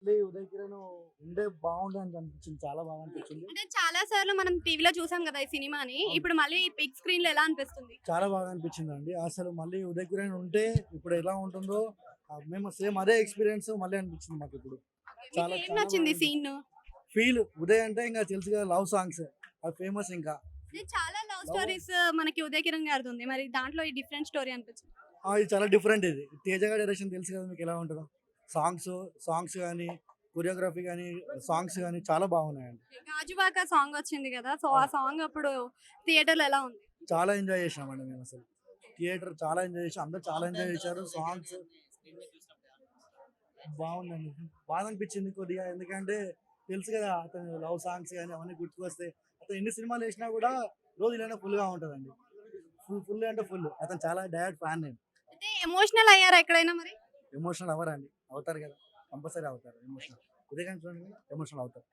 మళ్ళీ ఉదయ్ కిరణ్ ఉండే బాగుండని అనిపించింది. చాలా బాగా అనిపించింది. అంటే చాలా సార్లు మనం టీవీలో చూసాం కదా ఈ సినిమాని. అవును. ఇప్పుడు మళ్ళీ బిగ్ స్క్రీన్ లో ఎలా అనిపిస్తుంది? చాలా బాగా అనిపించిందండి. అసలు మళ్ళీ ఉదయ్ కిరణ్ ఉంటే ఇప్పుడు ఎలా ఉంటుందో మేము సేమ్ అదే ఎక్స్‌పీరియన్స్ మళ్ళీ అనిపించింది మాకిప్పుడు. మీకు చాలా ఏం చాలా బాగా నచ్చింది అనిపించింది. సీన్? ఫీల్ ఉదయ్ అంటే ఇంక తెలుసు కదా! లవ్ సాంగ్స్ అవి ఫేమస్ ఇంకా. చాలా లవ్ లవ్ స్టోరీస్ మనకి ఉదయ్ కిరణ్ గారిది ఉంది. మరి దాంట్లో ఈ డిఫరెంట్ స్టోరీ అనిపించింది. ఇది చాలా డిఫరెంట్ ఇది. 'తేజ' గారి డైరెక్షన్ తెలుసు కదా మీకెలా ఉంటదో. సాంగ్స్, సాంగ్స్ గాని, కొరియోగ్రఫీ గాని, సాంగ్స్ గాని చాలా బాగున్నాయండి. 'గాజువాక' సాంగ్ వచ్చింది కదా! సో ఆ అవును. సాంగ్ అప్పుడు థియేటర్‌లో ఎలా ఉంది? చాలా ఎంజాయ్ చేశామండి మేమసలు. థియేటర్ చాలా ఎంజాయ్ చేసాం. అందరూ చాలా ఎంజాయ్ చేశారు. సాంగ్స్ బావుందండి. బాధ అనిపించింది కొద్దిగా. ఎందుకంటే తెలుసు కదా! అతను లవ్ సాంగ్స్ గాని అవన్నీ గుర్తుకొస్తాయి. అతను ఎన్ని సినిమాలు చేసినా కూడా రోజు ఇలానే ఫుల్‌గా ఉంటదండి. ఫుల్ అంటే ఫుల్. అతను చాలా డై హార్డ్ ఫ్యాన్ నేను. అయితే ఎమోషనల్ అయ్యారా ఎక్కడైనా మరి? ఎమోషనల్ అవ్వరండి. అవుతారు కదా! కంపల్సరీ అవుతారు ఎమోషనల్. ఉదయ్ గారిని చూడండి ఎమోషనల్ అవుతారు.